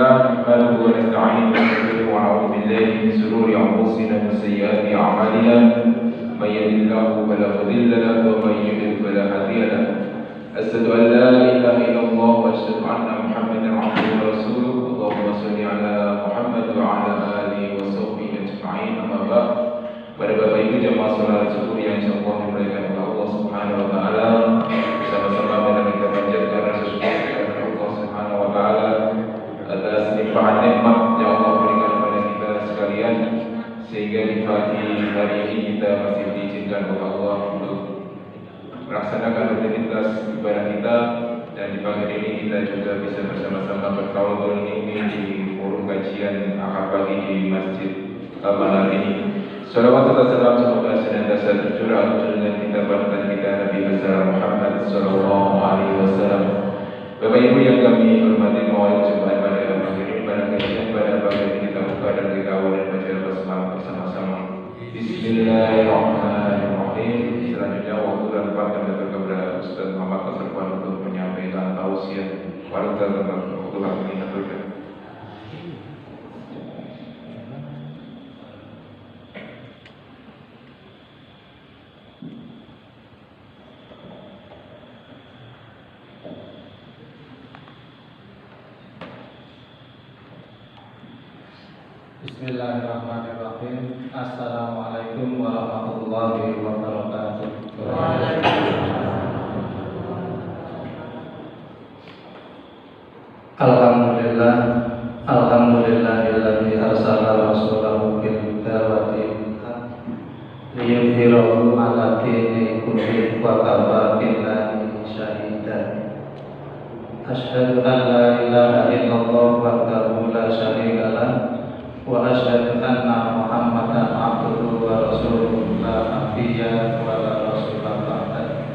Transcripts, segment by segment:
لله نحمده ونستعينه ونستغفره ونعوذ بالله من شرور أنفسنا ومن سيئات أعمالنا من يهد الله فلا مضل له ومن يضلل فلا هادي له أشهد أن لا إله إلا الله وأشهد أن محمدا عبده ورسوله اللهم صل على محمد وعلى آله وصحبه أجمعين أما بعد. Pada Bapak Ibu jemaah salat subuh yang insyaallah dimuliakan oleh Allah Subhanahu wa taala, bersama-sama dengan kita panjatkan rasa syukur kepada Allah Subhanahu wa taala atas limpahan nikmat yang Allah berikan kepada kita sekalian, sehingga di pagi hari ini kita masih diizinkan oleh Allah untuk melaksanakan rutinitas ibadah kita, dan di pagi hari ini kita juga bisa bersama-sama bertawabul ilmi di forum kajian akad pagi di Masjid Al-Manar ini. Salawat serta salam semoga senantiasa tercurah junjungan kita panutan kita Nabi besar Muhammad sallallahu alaihi wasallam. Bapak Ibu yang kami hormati, mohon jemaah pada pagi ini pada kajian pada pagi ini kita buka dan kita awal dan baca bersama-sama. Bismillahirrahmanirrahim. Selanjutnya waktu dan tempat kami atur kepada Ustaz Muhammad Tasarwan untuk menyampaikan tausiah warga tentang waktu kami aturkan. Bismillahirrahmanirrahim. Assalamualaikum warahmatullahi wabarakatuh. Alhamdulillah, alhamdulillahilladzi arsala rasulahu bil huda wa dinil haq liyudhhirahu 'ala dini kullihi wa kafa billahi shahidan. Asyhadu an la ilaha illallah wahdahu la syarika lah wa asyhadu anna Muhammadan abduhu wa rasuluhu la nabiyya wa la rasula ba'da.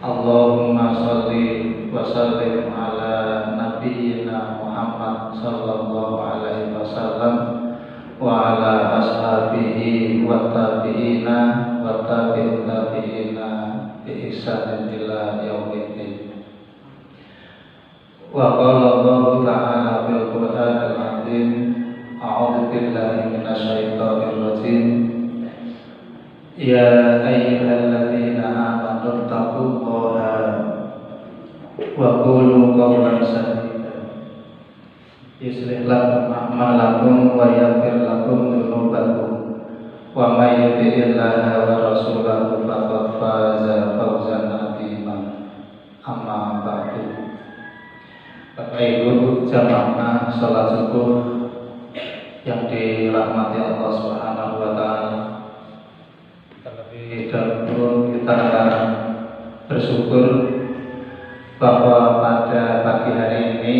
Allahumma shalli wa sallim ala nabiyyina Muhammad sallallahu alaihi wasallam wa ala ashabihi wa tabi'ina wa tabi'ut tabi'ina bi ihsanin ila yaumiddin. Wa qala Allah ta'ala bil Qur'anil 'azim. A'udzu billahi minasyaitonir rajim. Ya ayyuhalladzina amanu taqullaha wa qulu qawlan sadida yuslih lakum a'malakum wa yaghfir lakum dzunubakum wa may yuti'illaha wa rasulahu faqad faza fawzan 'azima. Amma ba'du. Bapak Ibu jamaah salat subuh yang dirahmati Allah Subhanahu wa taala, terlebih dahulu kita bersyukur bahwa pada pagi hari ini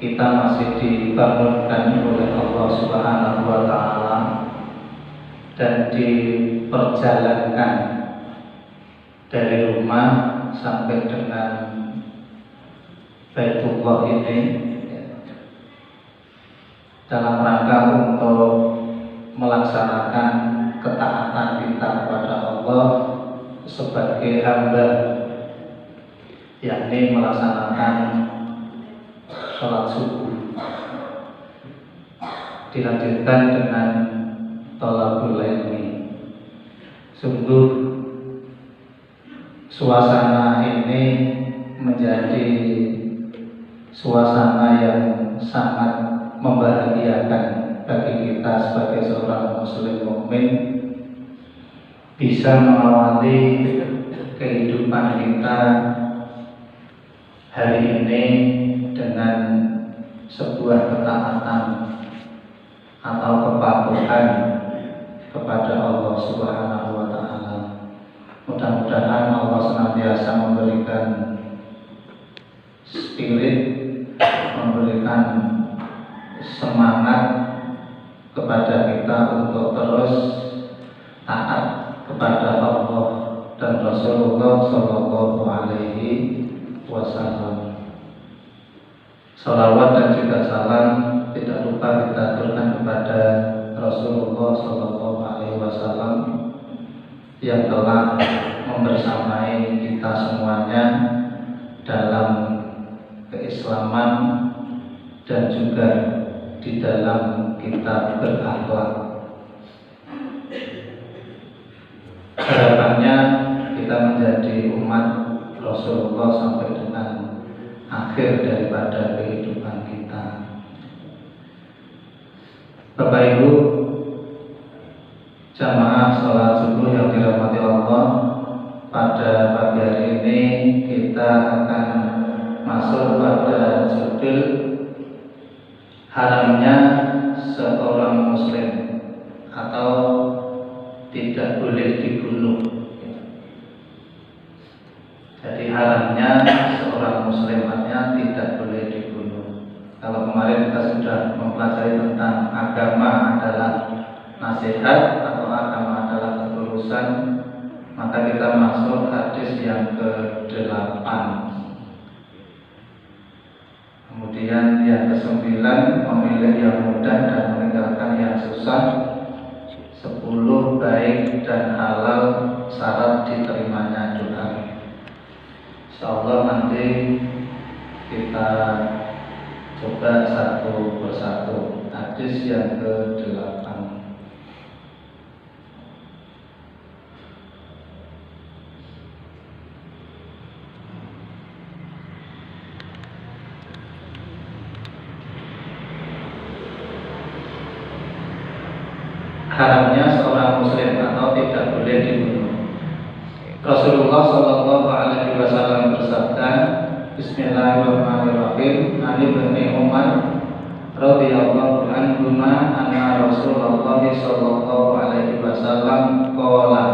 kita masih dibangunkan oleh Allah Subhanahu wa taala dan diperjalankan dari rumah sampai dengan Baitullah ini dalam rangka untuk melaksanakan ketaatan kita kepada Allah sebagai hamba, yakni melaksanakan sholat subuh, dilanjutkan dengan thalabul ilmi. Sungguh suasana ini menjadi suasana yang sangat membahagiakan bagi kita sebagai seorang muslim mukmin, bisa mengawali kehidupan kita hari ini dengan sebuah ketaatan atau kepatuhan kepada Allah Subhanahu wa taala. Mudah-mudahan Allah senantiasa memberikan spirit, memberikan semangat kepada kita untuk terus taat kepada Allah dan Rasulullah Sallallahu Alaihi Wasallam. Salawat dan juga salam tidak lupa kita aturkan kepada Rasulullah Sallallahu Alaihi Wasallam yang telah membersamai kita semuanya dalam keislaman dan juga di dalam kitab berakhlak. Harapannya kita menjadi umat Rasulullah sampai dengan akhir daripada kehidupan kita. Bapak Ibu jamaah sholat subuh yang dirahmati Allah, pada pagi hari ini kita akan masuk pada judul haramnya seorang muslim atau tidak boleh dibunuh. Jadi haramnya seorang muslim artinya tidak boleh dibunuh. Kalau kemarin kita sudah mempelajari tentang agama adalah nasihat atau agama adalah ketulusan, maka kita masuk hadis yang ke-8. Kemudian yang ke-9, memilih yang mudah dan meninggalkan yang susah. 10 baik dan halal syarat diterimanya doa. Insyaallah nanti kita coba satu persatu. Hadis yang ke-8. Haramnya seorang muslim atau tidak boleh dibunuh. Rasulullah Shallallahu Alaihi Wasallam bersabda, Bismillahirrahmanirrahim. Ani bin Umar radhiyallahu anhuma anna Rasulullah Shallallahu Alaihi Wasallam qala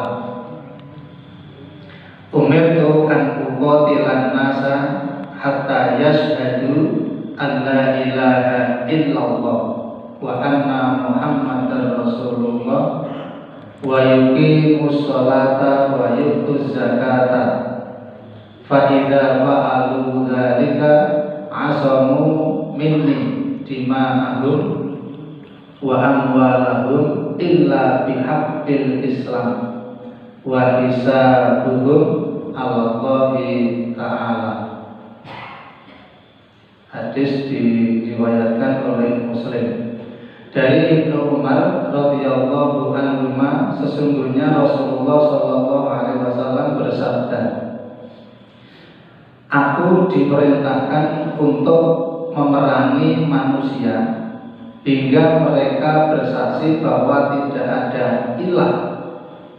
umirtu an uqatilan nasa hatta yashhadu an la ilaha illallah wa anna Muhammadar Rasulullah wa yuqimus sholata wa yu'tuz zakata fa idza fa'alu dzalika asamu minni dima'ahum wa amwalahum illa bihaqqil Islam wa hisabuhum 'ala Allahi ta'ala. Hadis diriwayatkan oleh Muslim. Dari Ibnu Umar radhiyallahu anhu, sesungguhnya Rasulullah Shallallahu Alaihi Wasallam bersabda, aku diperintahkan untuk memerangi manusia hingga mereka bersaksi bahwa tidak ada ilah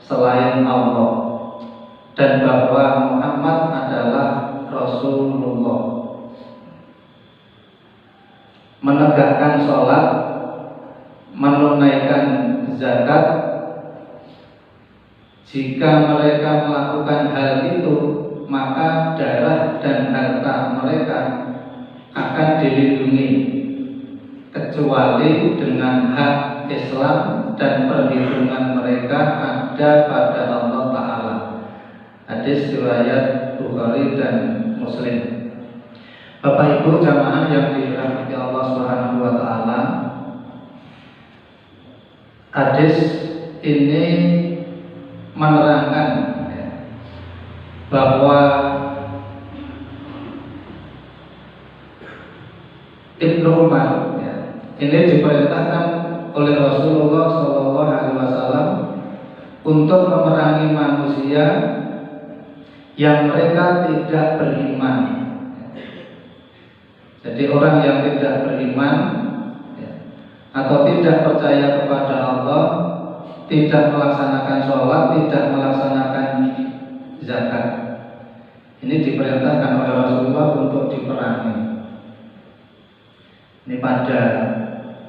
selain Allah dan bahwa Muhammad adalah Rasulullah. Menegakkan sholat, menunaikan zakat. Jika mereka melakukan hal itu, maka darah dan harta mereka akan dilindungi kecuali dengan hak Islam dan perlindungan mereka ada pada Allah Ta'ala. Hadis riwayat Bukhari dan Muslim. Bapak Ibu jamaah yang dirahmati Allah Subhanahu wa Ta'ala, hadis ini menerangkan bahwa Ibnu Umar ini diperintahkan oleh Rasulullah Shallallahu Alaihi Wasallam untuk memerangi manusia yang mereka tidak beriman. Jadi orang yang tidak beriman atau tidak percaya kepada Allah, tidak melaksanakan sholat, tidak melaksanakan zakat, ini diperintahkan oleh Rasulullah untuk diperangi. Ini pada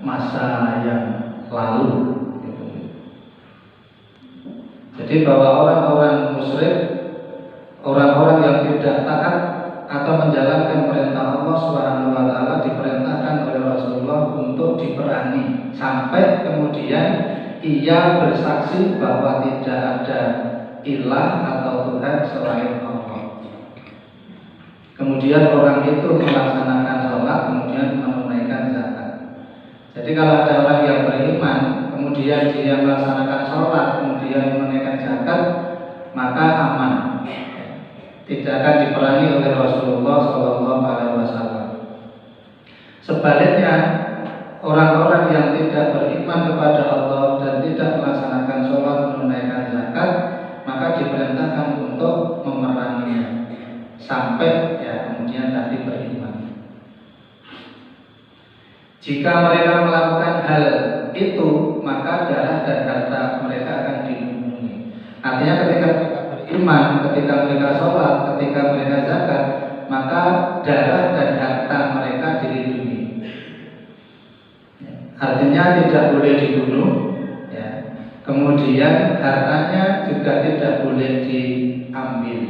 masa yang lalu. Jadi bahwa orang-orang musyrik, orang-orang yang tidak taat atau menjalankan perintah Allah Subhanahu wa Ta'ala diperintahkan oleh Rasulullah untuk diperangi sampai kemudian ia bersaksi bahwa tidak ada ilah atau Tuhan selain Allah. Kemudian orang itu melaksanakan sholat, kemudian menunaikan zakat. Jadi kalau ada orang yang beriman, kemudian dia melaksanakan sholat, kemudian menunaikan zakat, maka aman, tidak akan diperangi oleh Rasulullah Shallallahu Alaihi Wasallam. Sebaliknya, orang-orang yang tidak beriman kepada Allah dan tidak melaksanakan sholat, menunaikan zakat, maka diperintahkan untuk memeranginya sampai kemudian tadi beriman. Jika mereka melakukan hal itu, maka darah dan harta mereka akan dilindungi. Artinya ketika mereka beriman, ketika mereka sholat, ketika mereka zakat, maka darah dan harta mereka dilindungi. Artinya tidak boleh dibunuh, kemudian hartanya juga tidak boleh diambil.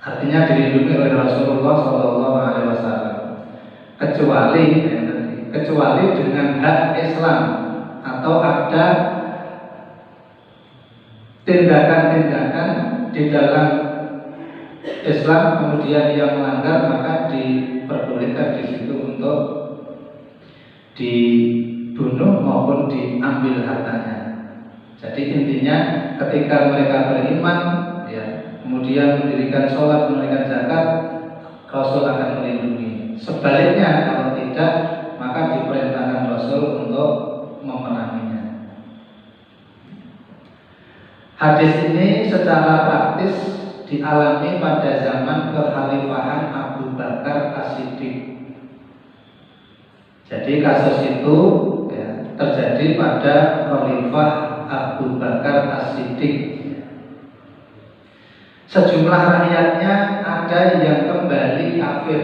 Artinya dilindungi oleh Rasulullah SAW, kecuali dengan hak Islam atau ada tindakan-tindakan di dalam Islam kemudian yang melanggar, maka diperbolehkan di situ untuk dibunuh maupun diambil hartanya. Jadi intinya ketika mereka beriman, kemudian mendirikan sholat, menunaikan zakat, Rasul akan melindungi. Sebaliknya kalau tidak, maka diperintahkan Rasul untuk memeranginya. Hadis ini secara praktis dialami pada zaman kekhalifahan Abu Bakar As-Siddiq. Jadi kasus itu terjadi pada Khalifah Abu Bakar As-Siddiq. Sejumlah rakyatnya ada yang kembali kafir.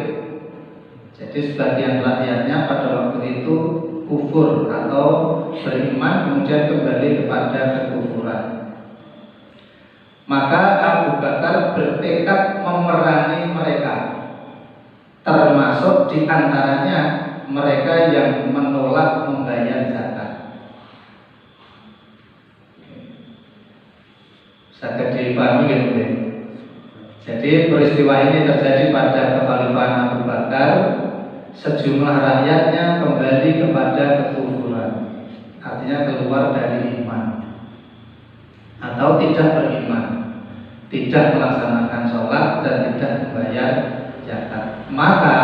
Jadi sebagian rakyatnya pada waktu itu kufur atau beriman kemudian kembali kepada kekufuran. Maka Abu Bakar bertekad memerangi mereka, termasuk diantaranya mereka yang menolak membayar zakat. Zakat dipahami gitu. Jadi peristiwa ini terjadi pada kekhalifahan Abu Bakar. Sejumlah rakyatnya kembali kepada kekufuran, artinya keluar dari iman atau tidak beriman, tidak melaksanakan sholat dan tidak membayar zakat. Maka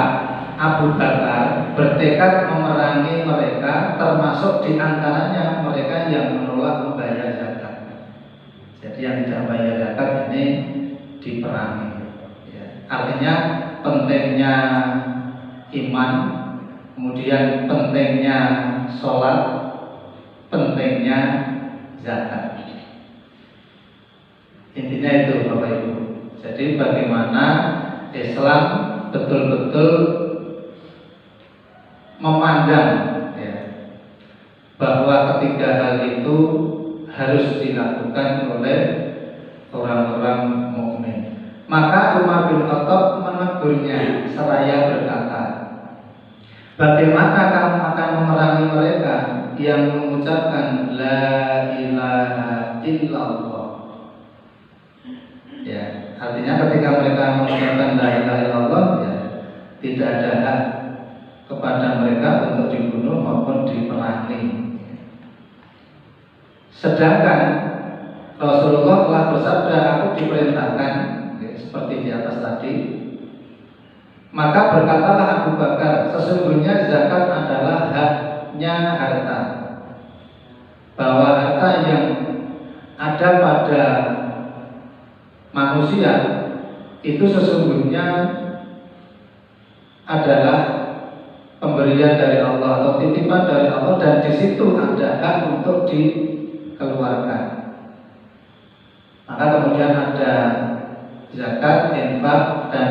Abu Bakar bertekad memerangi mereka, termasuk diantaranya mereka yang menolak membayar zakat. Jadi yang tidak membayar zakat ini diperangi. Artinya pentingnya iman, kemudian pentingnya sholat, pentingnya zakat. Intinya itu Bapak Ibu. Jadi bagaimana Islam betul-betul memandang bahwa ketiga hal itu harus dilakukan oleh orang-orang mukmin. Maka Umar bin Khattab menegurnya seraya berkata, bagaimana kamu akan memerangi mereka yang mengucapkan la ilaha illallah? Artinya ketika mereka mengucapkan la ilaha illallah, tidak ada hak kepada mereka untuk dibunuh maupun diperangi. Sedangkan Rasulullah telah bersabda, aku diperintahkan seperti di atas tadi. Maka berkatalah Abu Bakar, sesungguhnya zakat adalah haknya harta, bahwa harta yang ada pada manusia itu sesungguhnya adalah pemberian dari Allah atau titipan dari Allah, dan di situ ada hak untuk dikeluarkan. Maka kemudian ada zakat, infak, dan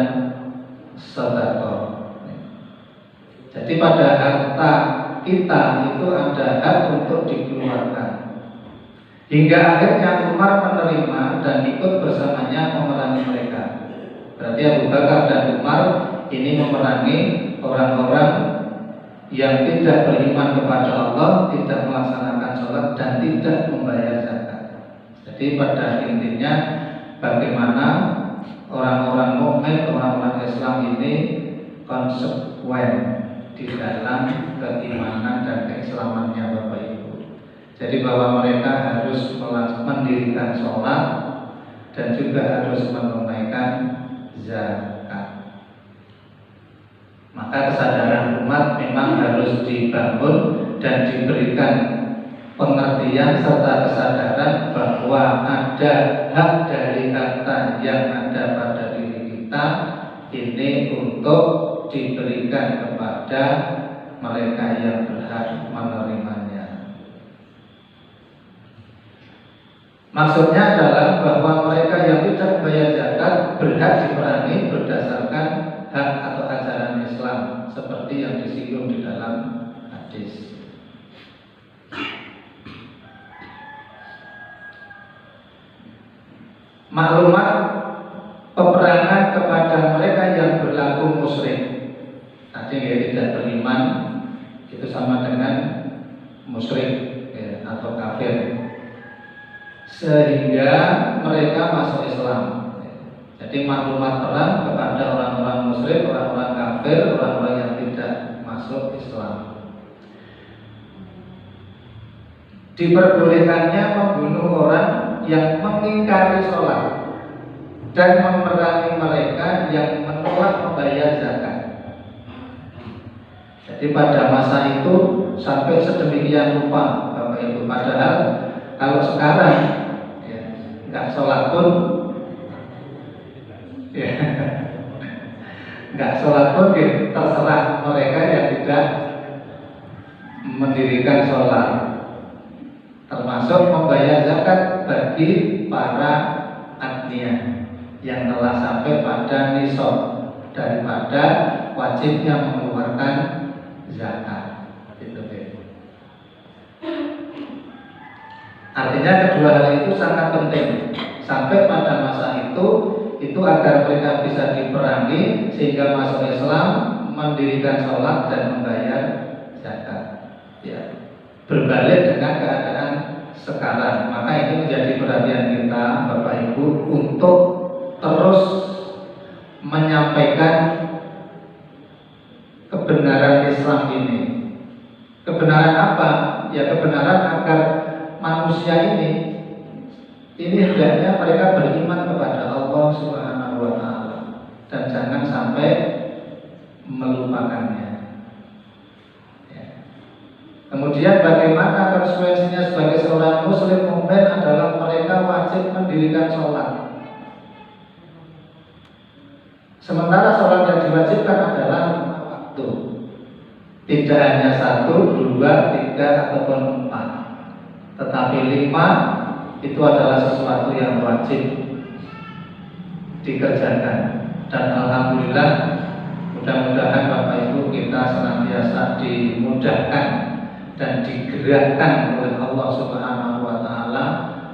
sedekah. Jadi pada harta kita itu ada hak untuk dikeluarkan. Hingga akhirnya Umar menerima dan ikut bersamanya memerangi mereka. Berarti Abu Bakar dan Umar ini memerangi orang-orang yang tidak beriman kepada Allah, tidak melaksanakan sholat, dan tidak membayar zakat. Jadi pada intinya bagaimana orang-orang mukmin, orang-orang Islam ini konsekuen di dalam keimanan dan keislamannya Bapak Ibu. Jadi bahwa mereka harus mendirikan sholat dan juga harus menunaikan zakat. Maka kesadaran memang harus dibangun dan diberikan pengertian serta kesadaran bahwa ada hak dari harta yang ada pada diri kita ini untuk diberikan kepada mereka yang berhak menerimanya. Maksudnya adalah bahwa mereka yang tidak bayar zakat berhak diperangi berdasarkan hak atau ajaran Islam seperti yang disinggung di dalam hadis. Maklumat peperangan kepada mereka yang berlaku musyrik. Tadi tidak beriman itu sama dengan musyrik atau kafir, sehingga mereka masuk Islam. Jadi maklumat perang kepada orang-orang musyrik, orang-orang kafir, orang-orang yang tidak masuk Islam. Diperbolehkannya membunuh orang yang mengingkari sholat dan memerangi mereka yang menolak membayar zakat. Jadi pada masa itu sampai sedemikian rupa Bapak Ibu. Padahal kalau sekarang nggak sholat pun, nggak sholat pun terserah mereka yang tidak mendirikan sholat, termasuk membayar zakat bagi para agniya yang telah sampai pada nisab daripada wajibnya mengeluarkan zakat. Artinya kedua hal itu sangat penting sampai pada masa itu agar mereka bisa diperangi sehingga masuk Islam, mendirikan sholat dan membayar zakat. Berbalik dengan keadaan sekarang, maka ini menjadi perhatian kita Bapak Ibu untuk terus menyampaikan kebenaran Islam ini. Kebenaran apa? Ya kebenaran agar manusia ini hendaknya mereka beriman kepada Allah Subhanahu wa taala dan jangan sampai melupakannya. Kemudian bagaimana konsekuensinya sebagai seorang muslim mukmin adalah mereka wajib mendirikan sholat. Sementara sholat yang diwajibkan adalah 5 waktu, tidak hanya 1, 2, 3 ataupun 4, tetapi 5 itu adalah sesuatu yang wajib dikerjakan. Dan alhamdulillah, mudah-mudahan Bapak Ibu kita senantiasa dimudahkan dan digerakkan oleh Allah Subhanahu wa taala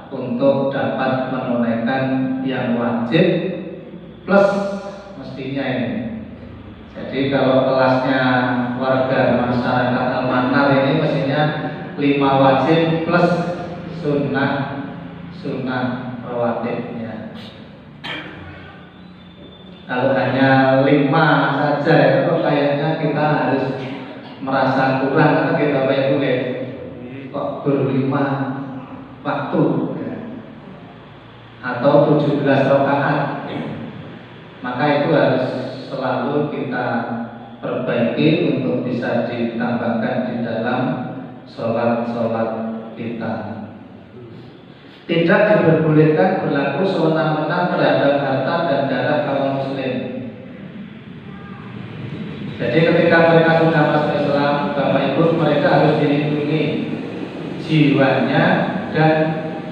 untuk dapat menunaikan yang wajib plus mestinya ini. Jadi kalau kelasnya warga masyarakat Al-Manar ini mestinya 5 wajib plus sunnah rawatibnya. Kalau hanya 5 saja itu kayaknya kita harus merasa kurang atau kita Bapak Ibu kok ber-5 waktu atau 17 rakaat, maka itu harus selalu kita perbaiki untuk bisa ditambahkan di dalam sholat kita. Tidak diperbolehkan berlaku sewenang-wenang terhadap harta dan darah kaum muslim. Jadi ketika mereka sudah masuk Islam, Bapak Ibu, mereka harus dilindungi jiwanya dan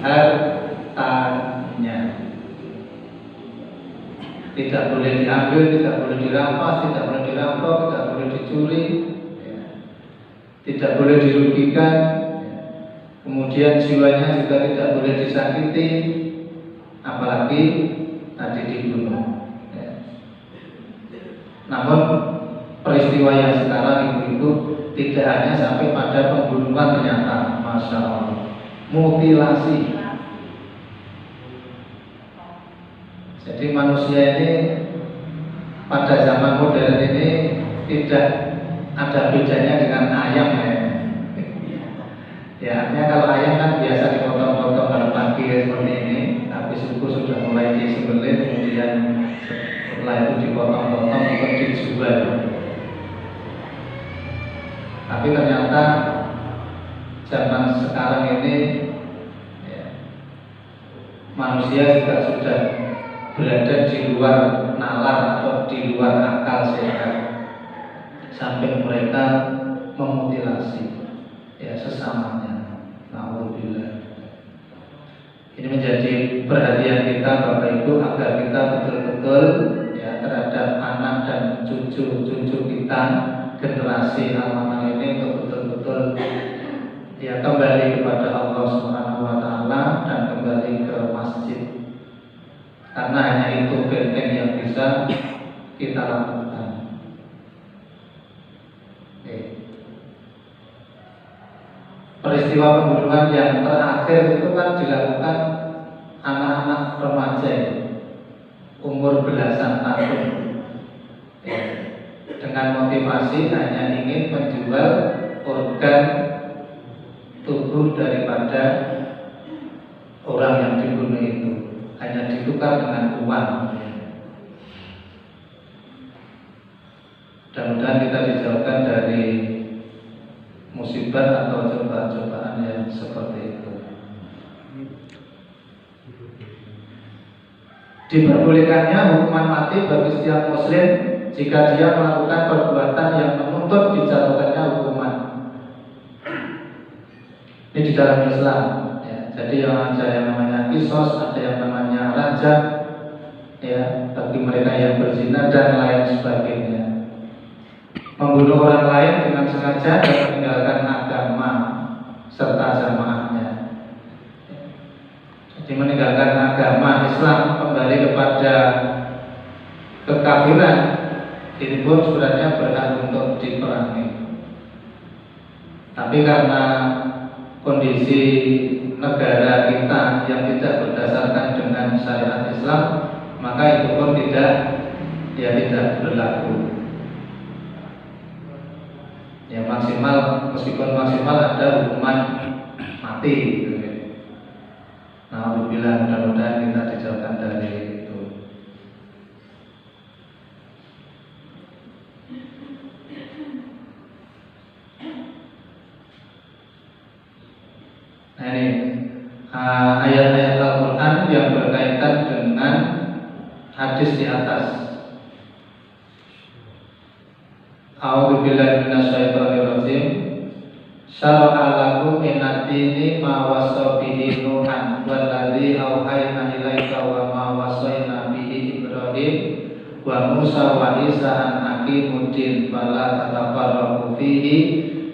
hartanya. Tidak boleh diambil, tidak boleh dirampas, tidak boleh dirampok, tidak boleh dicuri, tidak boleh dirugikan. Kemudian jiwanya juga tidak boleh disakiti, apalagi tadi dibunuh. Namun peristiwa yang sekarang ibu-ibu tidak hanya sampai pada pembunuhan ternyata, masya Allah, mutilasi. Jadi manusia ini pada zaman modern ini tidak ada bedanya dengan ayam ya. Artinya kalau ayam kan biasa dipotong-potong pada pagi seperti ini, tapi subuh sudah mulai disembelih, kemudian setelah itu dipotong-potong untuk dijual. Tapi ternyata zaman sekarang ini ya, manusia juga sudah berada di luar nalar atau di luar akal sehat, sampai mereka memutilasi ya sesamanya. Alhamdulillah. Ini menjadi perhatian kita Bapak Ibu agar kita betul-betul ya terhadap anak dan cucu-cucu kita, generasi anak ini untuk betul-betul ya kembali kepada Allah Subhanahu wa taala dan kembali ke masjid. Karena hanya itu benteng yang bisa kita lakukan. Peristiwa pembunuhan yang terakhir itu kan dilakukan anak-anak remaja umur belasan tahun ya, dengan motivasi hanya ingin menjual organ tubuh daripada orang yang dibunuh itu, hanya ditukar dengan uang. Mudah-mudahan kita dijauhkan dari musibah atau cobaan-cobaan yang seperti itu. Diperbolehkannya hukuman mati bagi setiap muslim jika dia melakukan perbuatan yang menuntut dijatuhkannya hukuman. Ini di dalam Islam ya. Jadi ada yang namanya kisos, ada yang namanya rajam ya, bagi mereka yang berzina dan lain sebagainya. Membunuh orang lain dengan sengaja dan meninggalkan agama serta jamaahnya. Jadi meninggalkan agama Islam kembali kepada kekafiran, ini pun sebenarnya berhak untuk diperangi. Tapi karena kondisi negara kita yang tidak berdasarkan dengan syariat Islam, maka itu pun tidak berlaku. Ya maksimal, meskipun maksimal ada hukuman mati gitu. Nah, alhamdulillah, mudah-mudahan kita dijauhkan dari itu. Nah ini ayat-ayat Al-Quran yang berkaitan dengan hadis di atas. A'udzu billahi minasyaitonir rajim. Syara'a lakum min ad-dini ma wasa bihi Nuhan walladzi auhayna ilaika wa ma wasayna bihi Ibrahim wa Musa wa Isa an aqimuddin fala tatafarraqu fihi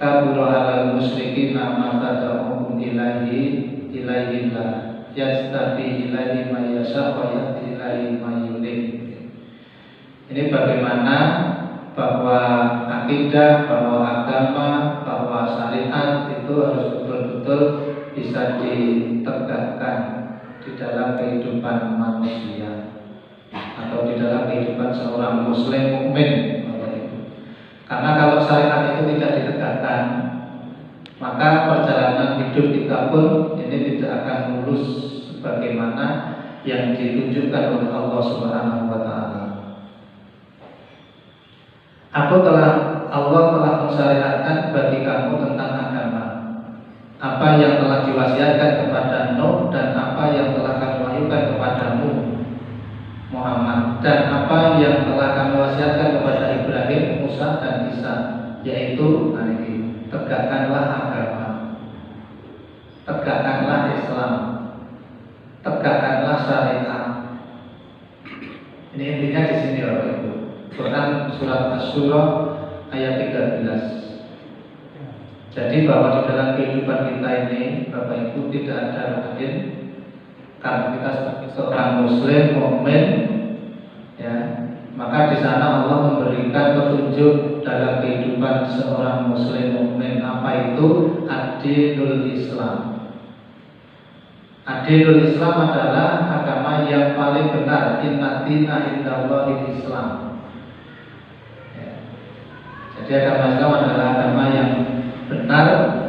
kabura 'alal musyrikina ma tad'uhum ilaihi la yastabi ilaihi ma yasha wa yahdi ilaihi ma yurid. Ini bagaimana bahwa akidah, bahwa agama, bahwa syariat itu harus betul-betul bisa ditegakkan di dalam kehidupan manusia atau di dalam kehidupan seorang muslim mukmin. Karena kalau syariat itu tidak ditegakkan, maka perjalanan hidup kita pun ini tidak akan mulus sebagaimana yang ditunjukkan oleh Allah Subhanahu wa taala. Allah telah mensyariatkan bagi kamu tentang agama, apa yang telah diwasiatkan kepada Nuh dan apa yang telah kami wahyukan kepadamu Muhammad, dan apa yang telah kami wasiatkan kepada Ibrahim, Musa dan Isa, yaitu tegakkanlah agama, tegakkanlah Islam, tegakkanlah syariat. Ini intinya di sini Bapak Ibu. Quran surat Asy-Syura ayat 13. Jadi bahwa di dalam kehidupan kita ini Bapak Ibu tidak ada lain karena kita sebagai seorang muslim mukmin ya, maka di sana Allah memberikan petunjuk dalam kehidupan seorang muslim mukmin. Apa itu? Ad-dinul Islam. Ad-dinul Islam adalah agama yang paling benar. Inna dina indallahil Islam. Jadi agama Islam adalah agama yang benar,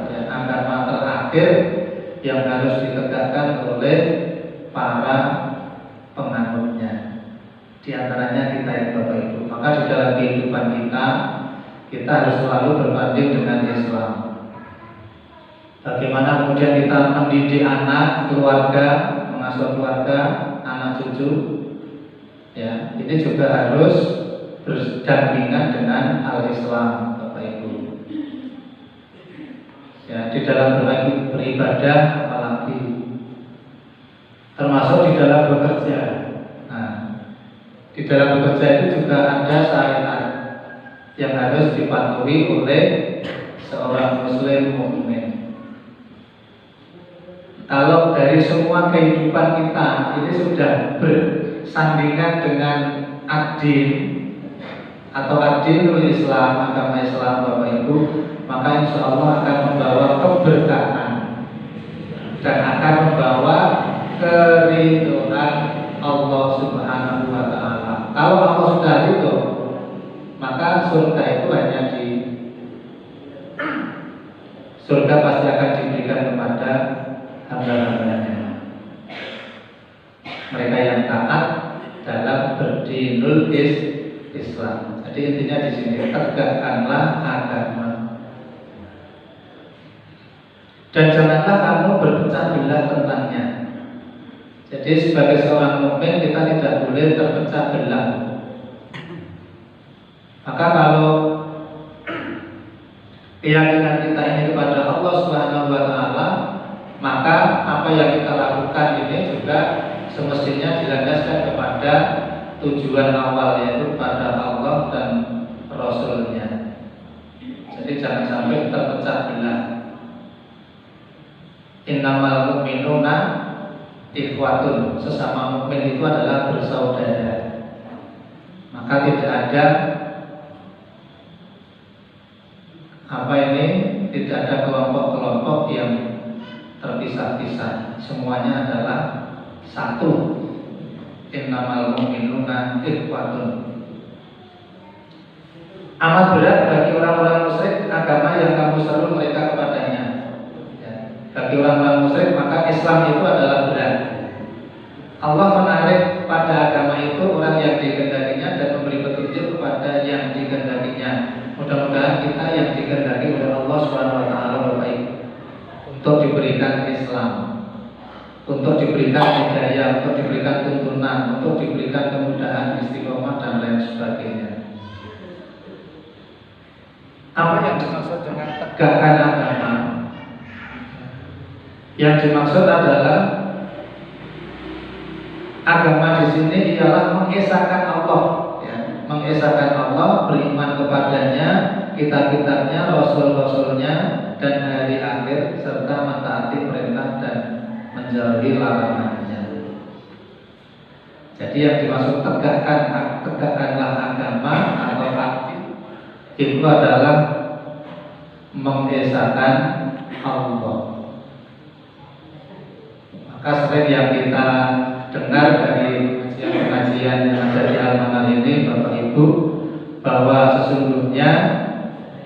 ya, agama terakhir yang harus ditegakkan oleh para penganutnya. Di antaranya kita yang Bapak Ibu. Maka di dalam kehidupan kita kita harus selalu berbanding dengan Islam. Bagaimana kemudian kita mendidik anak, keluarga, mengasuh keluarga, anak cucu, ya, ini juga harus berdampingan dengan al-Islam, Bapak Ibu. Ya, di dalam beribadah apalagi, termasuk di dalam bekerja. Nah, di dalam bekerja itu juga ada syariat yang harus dipatuhi oleh seorang muslim mukmin. Kalau dari semua kehidupan kita ini sudah bersandingan dengan ad-din atau ad-dinul Islam, agama Islam, Bapak Ibu, maka insya Allah akan membawa keberkahan dan akan membawa keridhaan Allah Subhanahu wa Ta'ala. Kalau Allah sudah ridho, maka surga itu hanya di surga pasti akan diberikan kepada hamba-hambanya, mereka yang taat dalam berdinul Islam. Jadi intinya di sini, tegakkanlah agama dan janganlah kamu berpecah belah tentangnya. Jadi sebagai seorang mukmin kita tidak boleh terpecah belah. Maka kalau keyakinan kita ini kepada Allah Subhanahu wa Ta'ala, maka apa yang kita lakukan ini juga semestinya dilandaskan kepada tujuan awal, yaitu pada Allah dan Rasulnya. Jadi jangan sampai terpecah belah. Innamal mu'minuna ikhwatun, sesama mukmin itu adalah bersaudara. Maka tidak ada tidak ada kelompok-kelompok yang terpisah-pisah. Semuanya adalah satu. Innamal mu'minuna ikhwatun. Amat berat bagi orang-orang musyrik agama yang kamu seru mereka kepadanya. Ya. Bagi orang-orang musyrik maka Islam itu adalah berat. Allah menarik pada agama itu orang yang dikehendakinya dan memberi petunjuk kepada yang dikehendakinya. Mudah-mudahan kita yang dikehendaki oleh Allah Subhanahu wa Ta'ala baik untuk diberikan Islam, untuk diberikan hidayah, untuk diberikan tuntunan, untuk diberikan kemudahan, istiqomah dan lain sebagainya. Apa yang dimaksud dengan tegakkan agama? Yang dimaksud adalah agama di sini ialah mengesahkan Allah, ya, mengesahkan Allah, beriman kepadanya, kitab-kitabnya, rasul-rasulnya, dan hari akhir, serta mentaati perintah dan menjauhi larangannya. Jadi yang dimaksud tegakkanlah agama atau arti itu adalah mengesahkan Allah. Maka sering yang kita dengar dari pengajian yang ada di Al-Manar ini, Bapak Ibu, bahwa sesungguhnya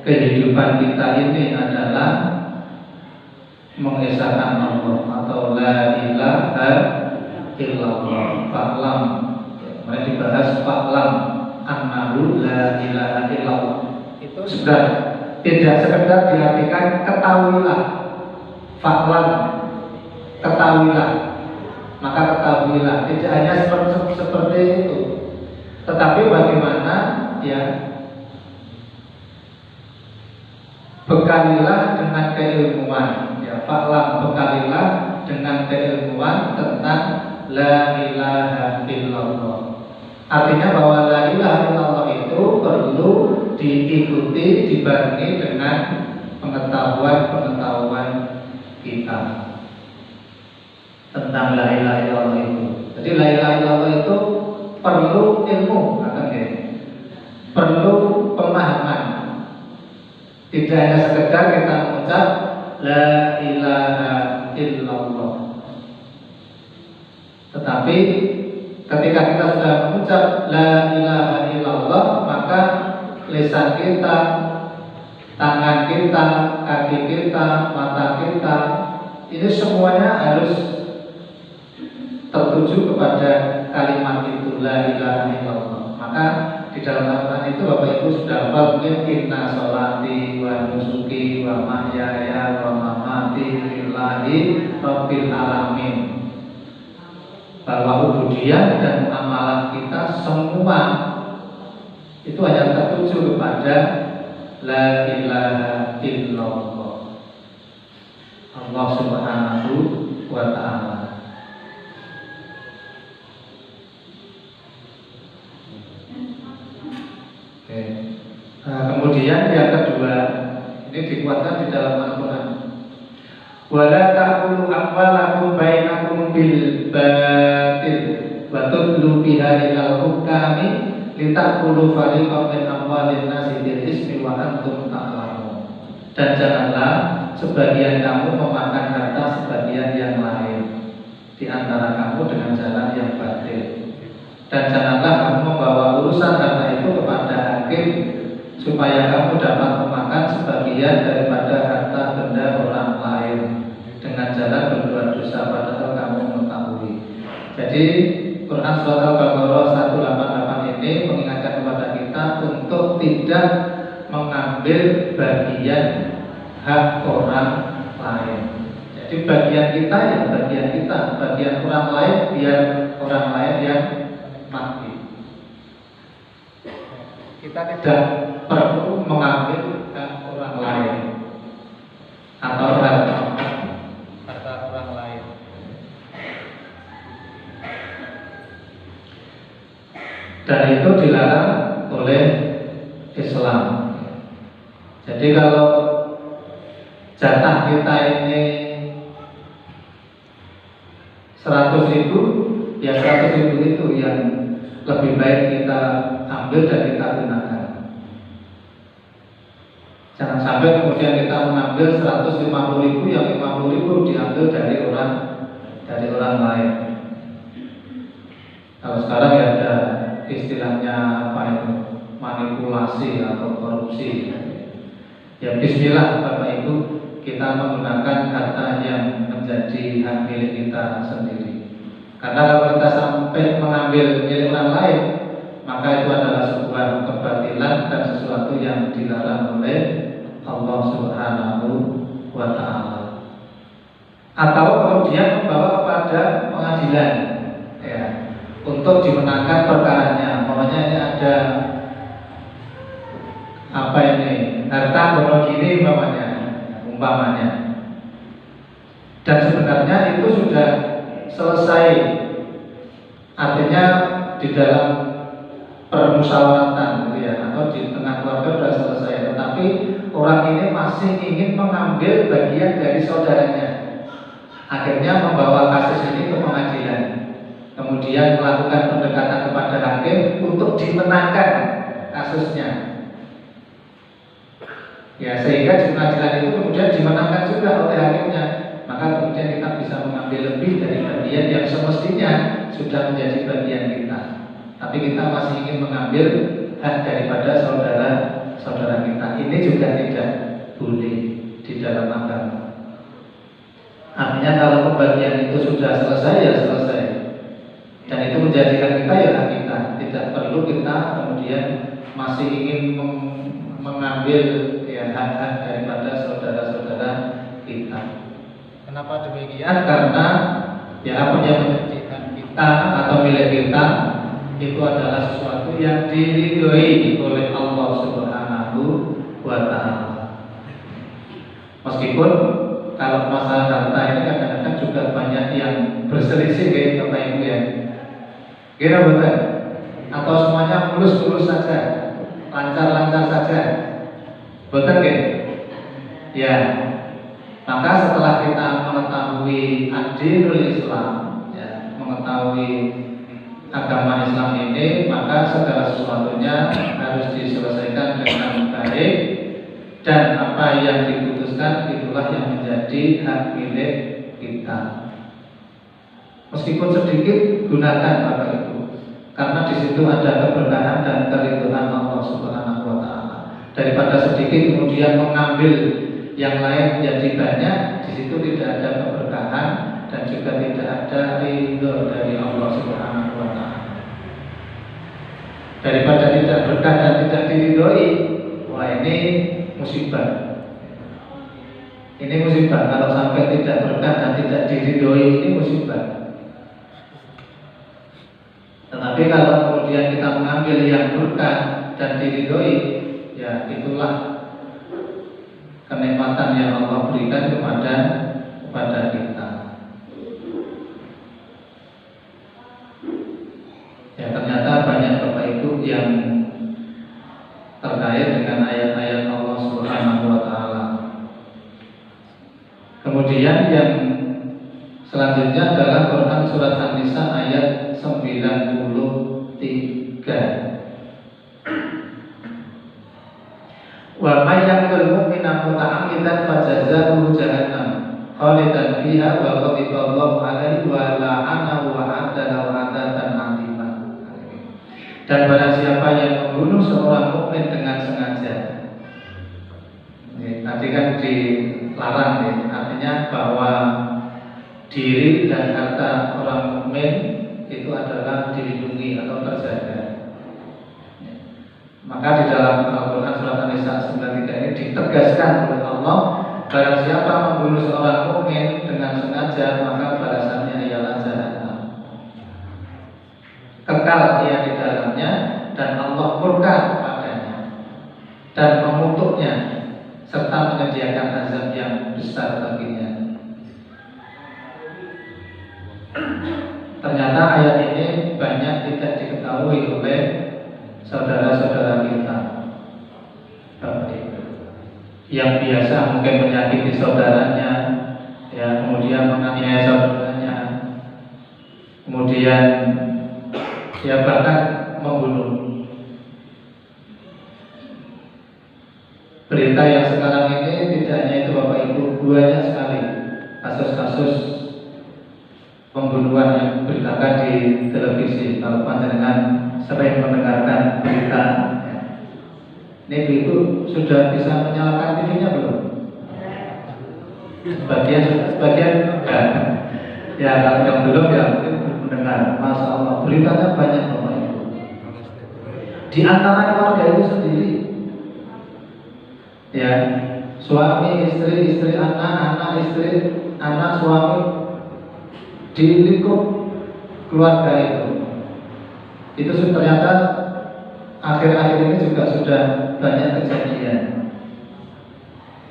kehidupan kita ini adalah mengesahkan Allah atau la ilaha illallah. Fa'lam, mari dibahas fa'lam annahu la ilaha illallah. Itu sudah tidak sekedar diartikan ketahuilah. Fa'lam, ketahuilah, maka ketahuilah, tidak hanya seperti itu, tetapi bagaimana, ya, bekalilah dengan keilmuan, ya, fa'lam, bekalilah dengan keilmuan tentang la ilaha illallah. Artinya bahwa la ilaha illallah itu perlu diikuti, dibarengi dengan pengetahuan kita tentang la ilaha illallah itu. Jadi la ilaha illallah itu perlu ilmu, katanya, perlu pemahaman. Tidak hanya sekedar kita mengucap la ilaha illallah, tetapi ketika kita sudah mengucap la ilaha illallah, maka lisan kita, tangan kita, kaki kita, mata kita, ini semuanya harus tertuju kepada kalimat itu la ilaha illallah. Maka di dalam Al-Quran itu Bapak Ibu sudah hafal mungkin inna sholati wa nusuki wa mahyaya wa mamati lillahi rabbil alamin, bahwa ubudiyah dan amalan kita semua itu hanya tertuju kepada la ilaha illallah, Allah Subhanahu wa ta'ala. Kemudian yang kedua, ini dikuatkan di dalam Al-Quran. Wala ta'kulu amwalakum bainakum bil batil wa tudlu biha ilal hukami litakulu fariqam min amwalin nasi bil ismi wa antum ta'lamun. Dan janganlah sebagian kamu memakan harta sebagian yang lain di antara kamu dengan jalan yang batil. Dan janganlah kamu membawa urusan harta itu kepada hakim supaya kamu dapat memakan sebagian daripada harta benda orang lain dengan jalan berbuat dosa padahal kamu mengetahui. Jadi Quran Surat Al-Baqarah 188 ini mengingatkan kepada kita untuk tidak mengambil bagian hak orang lain. Jadi bagian kita ya bagian kita, bagian orang lain biar orang lain yang mati. Kita tidak perlu mengambil hak orang lain atau harta orang lain. Dan itu dilarang oleh Islam. Jadi kalau jatah kita ini 100.000, ya 100.000 itu yang lebih baik kita ambil dan kita gunakan. Jangan sampai kemudian kita mengambil 150.000, yang 50.000 diambil dari orang lain. Kalau sekarang ya ada istilahnya apa itu, manipulasi atau korupsi. Ya bismillah Bapak Ibu, kita menggunakan harta yang menjadi hak milik kita sendiri. Karena kalau kita sampai mengambil milik orang lain, maka itu adalah sebuah kebatilan dan sesuatu yang dilarang oleh Allah Subhanahu wa ta'ala. Atau kemudian membawa kepada pengadilan ya, untuk dimenangkan perkaranya. Pokoknya ini ada apa ini, harta monogini umpamanya. Dan sebenarnya itu sudah selesai. Artinya di dalam permusyawaratan ya, atau di tengah keluarga sudah selesai. Tetapi orang ini masih ingin mengambil bagian dari saudaranya. Akhirnya membawa kasus ini ke pengadilan. Kemudian melakukan pendekatan kepada hakim untuk dimenangkan kasusnya. Ya, sehingga di pengadilan itu kemudian dimenangkan juga oleh hakimnya. Maka kemudian kita bisa mengambil lebih dari bagian yang semestinya sudah menjadi bagian kita. Tapi kita masih ingin mengambil hak daripada saudara kita. Ini juga tidak boleh di dalam agama. Artinya kalau pembagian itu sudah selesai ya selesai. Dan itu menjadikan kita ya hak kita. Tidak perlu kita kemudian masih ingin mengambil ya hak-hak daripada saudara-saudara kita. Kenapa demikian? Karena ya apa yang menjadi hak kita atau milik kita itu adalah sesuatu yang diridhoi oleh Allah Subhanahu wa ta'ala. Meskipun kalau masalah harta ini kadang-kadang juga banyak yang berselisih ya Bapak Ibu ya. Kira betul? Atau semuanya mulus-mulus saja, lancar-lancar saja, betul nggak? Ya. Maka setelah kita mengetahui ad-dinul Islam, ya, mengetahui agama Islam ini, maka segala sesuatunya harus diselesaikan dengan baik, dan apa yang diputuskan itulah yang menjadi hak milik kita. Meskipun sedikit, gunakan Bapak Ibu, karena di situ ada keberkahan dan keridhaan Allah Subhanahu wa ta'ala. Daripada sedikit kemudian mengambil yang lain menjadi banyak, di situ tidak ada keberkahan dan juga tidak ada ridho dari Allah Subhanahu wa ta'ala. daripada tidak berkah dan tidak diridhoi. Wah, ini musibah. Ini musibah kalau sampai tidak berkah dan tidak diridhoi, ini musibah. Tetapi kalau kemudian kita mengambil yang berkah dan diridhoi, ya itulah kenikmatan yang Allah berikan kepada kita. Ya, ternyata banyak Bapak Ibu yang terkait dengan ayat-ayat Allah Subhanahu wa taala. Kemudian yang selanjutnya adalah Quran surat An-Nisa ayat 93. Wa may yaqtul mu'mina muta'ammidan fajazaohu jahannam khalidan fiha wa ghadiba Allahu 'alaihi wa la'anahu wa 'adda lahu 'adzatan 'azima. Dan barang siapa yang membunuh seorang mukmin dengan sengaja. Tadi kan dilarang, artinya bahwa diri dan harta orang mukmin itu adalah dilindungi atau terjaga. Maka di dalam Al-Quran surat An-Nisa 93 ini ditegaskan oleh Allah, barang siapa membunuh seorang mukmin dengan sengaja, maka balasannya ialah jahannam. Kekal dia di dalamnya dan Allah murka kepadanya dan mengutuknya serta menyediakan azab yang besar baginya. Ternyata ayat ini banyak tidak diketahui oleh saudara-saudara kita. Yang biasa mungkin menyakiti saudaranya, ya, kemudian menganiaya saudaranya, kemudian ya bahkan membunuh. Berita yang sekarang ini tidak hanya itu Bapak Ibu, banyak sekali kasus-kasus pembunuhan yang diberitakan di televisi. Kalau panjenengan sering mendengarkan berita, ya. Ini Ibu sudah bisa menyalakan TV-nya belum? Sebagian enggak. Ya, kalau yang belum ya mungkin mendengar. Masya Allah, beritanya banyak Bapak Ibu. Di antara keluarga itu sendiri, ya, suami, istri, anak, istri, anak, suami, di lingkup keluarga itu ternyata akhir-akhir ini juga sudah banyak kejadian.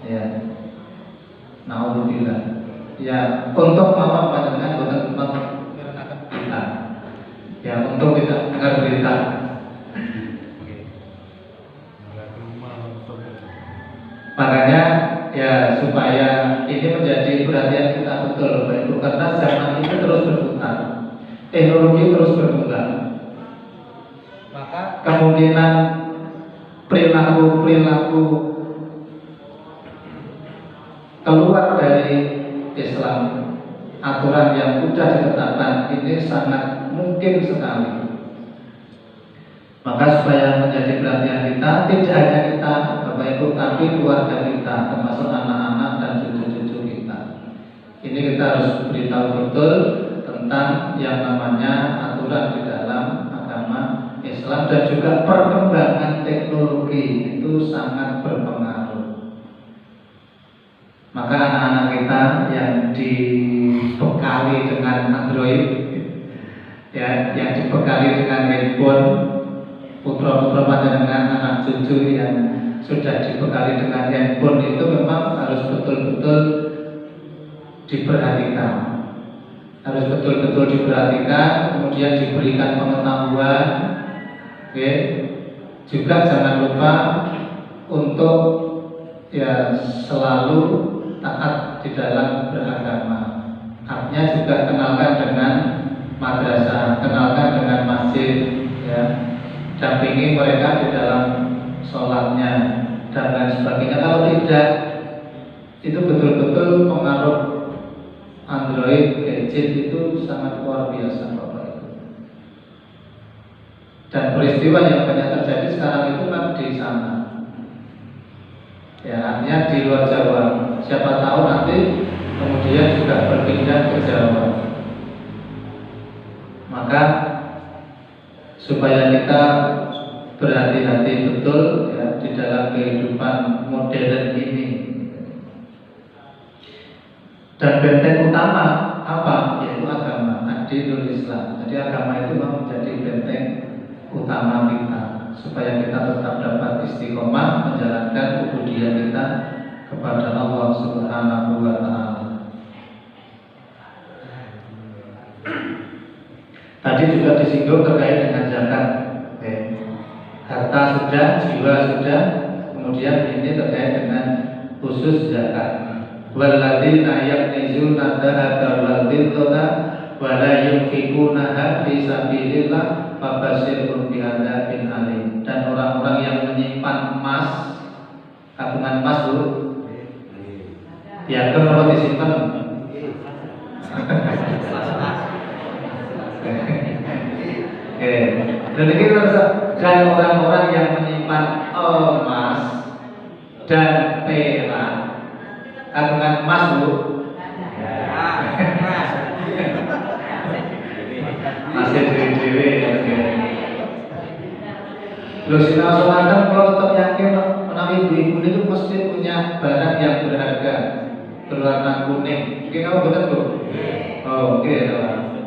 Ya, naudzubillah. Ya, untuk mama panjenengan boten meranakan berita. Ya, untuk tidak dengar berita. Makanya ya supaya ini menjadi perhatian kita betul Bapak Ibu, karena zaman ini terus berputar, teknologi terus berkembang, maka kemungkinan perilaku keluar dari Islam, aturan yang sudah ditetapkan ini sangat mungkin sekali. Maka supaya menjadi perhatian kita, tidak hanya kita Bapak Ibu, tapi keluarga kita, termasuk anak-anak dan cucu-cucu kita. Ini kita harus beritahu betul tentang yang namanya aturan di dalam agama Islam, dan juga perkembangan teknologi itu sangat berpengaruh. Maka anak-anak kita yang dibekali dengan Android, ya, yang dibekali dengan handphone, putra-putra panjenengan, anak cucu yang sudah dibekali dengan handphone itu memang harus betul-betul diperhatikan. Harus betul-betul diperhatikan, kemudian diberikan pengetahuan. Oke. Juga jangan lupa untuk ya selalu taat di dalam beragama. Artinya juga kenalkan dengan madrasah, kenalkan dengan masjid, ya. Dampingi mereka di dalam sholatnya dan lain sebagainya. Kalau tidak, itu betul-betul pengaruh Android, gadget itu sangat luar biasa Bapak Ibu. Dan peristiwa yang banyak terjadi sekarang itu kan di sana, ya, artinya di luar Jawa. Siapa tahu nanti kemudian juga berpindah ke Jawa. Maka supaya kita berhati-hati betul ya di dalam kehidupan modern ini. Dan benteng utama apa? Yaitu agama, ad-dinul Islam. Jadi agama itu memang menjadi benteng utama kita supaya kita tetap dapat istiqomah menjalankan ubudiyah kita kepada Allah Subhanahu wa taala. Tadi juga disinggung terkait dengan zakat. Harta sudah, jiwa sudah, kemudian ini terkait dengan khusus zakat. Walladzina yaknizuna dzahaba wal fiddata wa la yunfiqunaha fi sabilillah fabashshirhum bi'adzabin alim. Dan orang-orang yang menyimpan emas, tabungan emas Bu, ya kalau disimpan. Dan orang-orang yang menyimpan emas dan perak, tabungan emas Bu, masih dewe-dewe. Loh sinau soalnya kalau tetap yakin menawi ibu-ibu itu mesti punya barang yang berharga berwarna kuning. Mungkin kamu betul Bu? Oh oke teman.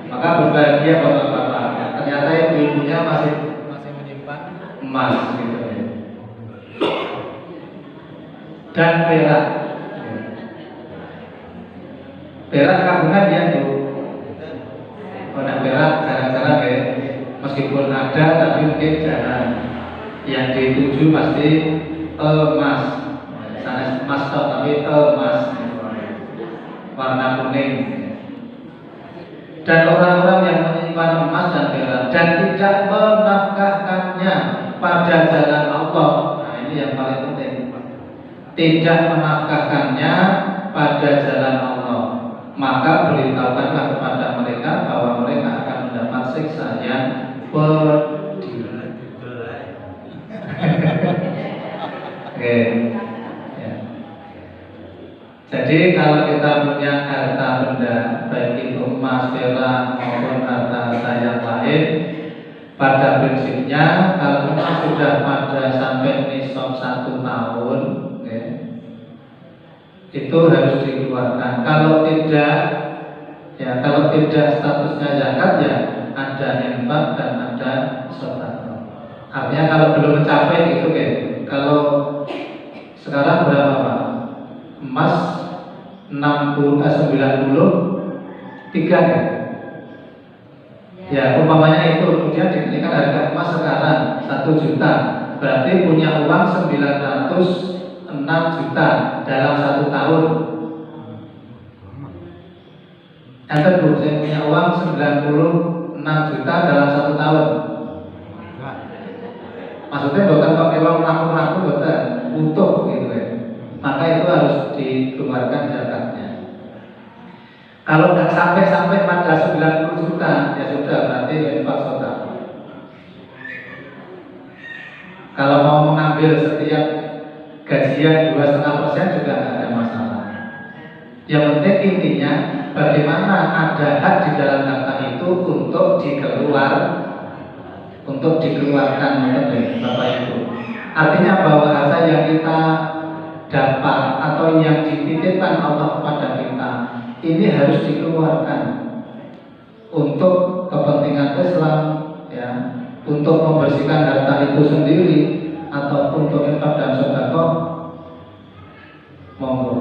Maka berbahagia bapak-bapak. Ternyata ibu-ibunya masih menyimpan emas gitu ya. Dan perak. Perak tabungan ya Bu. Kalau perak jarang-jarang ya. Meskipun ada tapi mungkin jarang. Yang dituju pasti emas. Sana emas tapi emas warna kuning. Dan orang-orang yang menyimpan emas dan perak dan tidak menafkahkannya pada jalan Allah. Nah ini yang paling penting. Tidak menafkahkannya pada jalan Allah, maka beritahukanlah kepada mereka bahwa mereka akan mendapat siksa yang pedih. Ya. Jadi kalau kita punya harta benda, baik itu emas, perak maupun harta yang lain, pada prinsipnya kalau emas sudah pada sampai nisab 1 tahun, itu harus dikeluarkan. Kalau tidak, ya kalau tidak statusnya zakat ya ada infak dan ada sedekah. Artinya kalau belum mencapai itu kalau sekarang berapa Pak? Emas 93 ya? Ya umpamanya itu kemudian diberikan harga emas sekarang 1 juta, berarti punya uang 906 juta dalam 1 tahun. Yang kedua, saya punya uang 96 juta dalam 1 tahun. Maksudnya bukan pakai uang laku-laku, bukan utuh gitu ya. Maka itu harus dikeluarkan zakatnya. Kalau nggak sampai pada 90 juta, ya sudah berarti infak sedekah. Kalau mau mengambil setiap gajian 2,5% juga tidak ada masalah. Yang penting intinya bagaimana ada hak di dalam harta itu untuk dikeluarkan oleh Bapak Ibu. Artinya bahwa harta yang kita dapat atau yang dititipkan Allah kepada kita ini harus dikeluarkan untuk kepentingan Islam, ya, untuk membersihkan harta itu sendiri ataupun untuk infak dan sedekah. Monggo.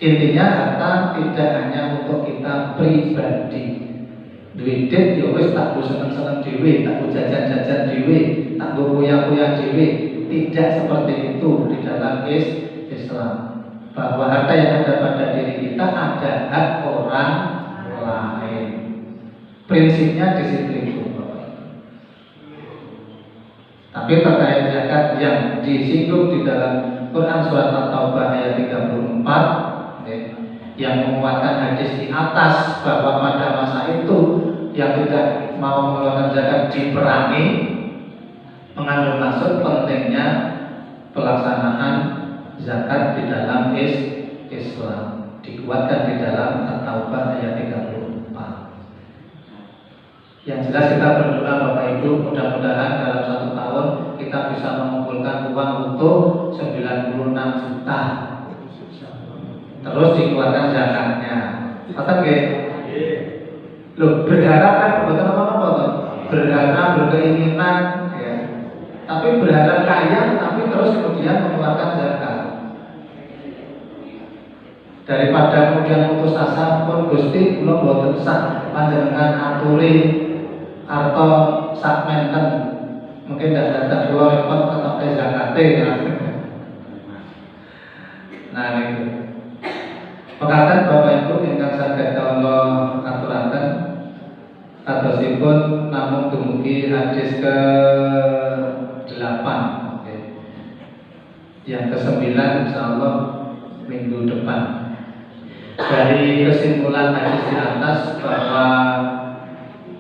Intinya harta tidak hanya untuk kita pribadi. Duit ya wis tak go seneng-seneng dhewe, tak go jajan-jajan dhewe, tak go kuyang-kuyang dhewe. Tidak seperti itu di dalam Islam. Bahwa harta yang ada pada diri kita ada hak orang lain. Prinsipnya di situ itu. Tapi terkait zakat yang disinggung di dalam Quran surat At-Taubah ayat 34 yang menguatkan hadis di atas bahwa pada masa itu yang tidak mau mengeluarkan zakat diperangi, mengandung maksud pentingnya pelaksanaan zakat di dalam Islam, dikuatkan di dalam At-Taubah ayat 34. Yang jelas kita berdoa Bapak Ibu, mudah-mudahan dalam 1 tahun kita bisa mengumpulkan uang untuk 96 juta. Terus dikeluarkan zakatnya. Kata nggih? Loh, berharap kan betul apa-apa toh? Berharap, berkeinginan ya. Tapi berharap kaya, tapi terus kemudian mengeluarkan zakat. Daripada kemudian putus asa pun Gusti kula boten sak panjenengan aturi arto sakmenten. Mungkin tidak kula repot tetep zakate ya. Nah itu. Mekaten Bapak Ibu ingkang saged kula aturaken kadosipun namung dumugi hadis ke-8. Yang ke-9 insyaallah minggu depan. Dari kesimpulan hadis di atas bahwa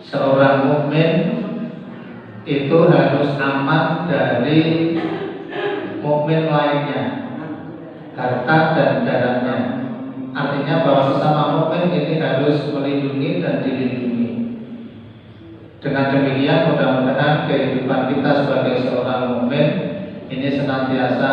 seorang mukmin itu harus aman dari mukmin lainnya, harta dan darahnya. Artinya bahwa sesama mukmin ini harus melindungi dan dilindungi. Dengan demikian mudah-mudahan kehidupan kita sebagai seorang mukmin ini senantiasa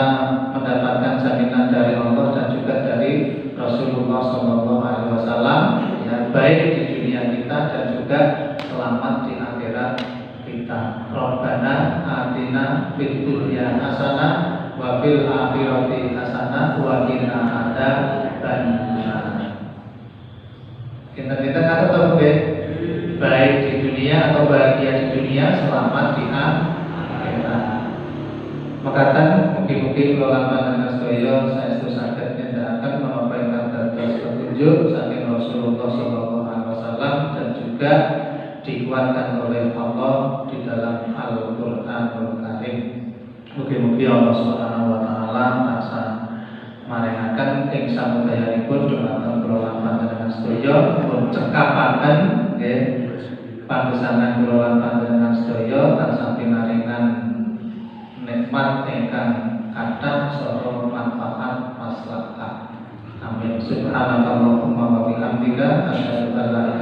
mendapatkan jaminan dari Allah dan juga dari Rasulullah SAW, ya, baik di dunia kita dan juga selamat di akhirat kita. Rabbana atina fid dunya hasanah wa fil akhirati hasanah wa qina adzabannar. Kita kata baik di dunia atau bahagia di dunia, selamat di akhirat. Makatan mungkin kula panjenengan sedaya saestu saged nindakaken menapa ingkang dados petunjuk saking Rasulullah SAW dan juga dikuatkan oleh Allah di dalam Al-Qur'anul Karim. Mugi-mugi Allah Subhanahu wa taala tansah maringaken ing samudayanipun dhumateng kula panjenengan sedaya pun cekapaken nggih pangesanan kula panjenengan sedaya tansah pinaringan nikmat ingkang kathah saha manfaat maslahah. Amin. Subhanallahumma wa bihamdika asyhadu an la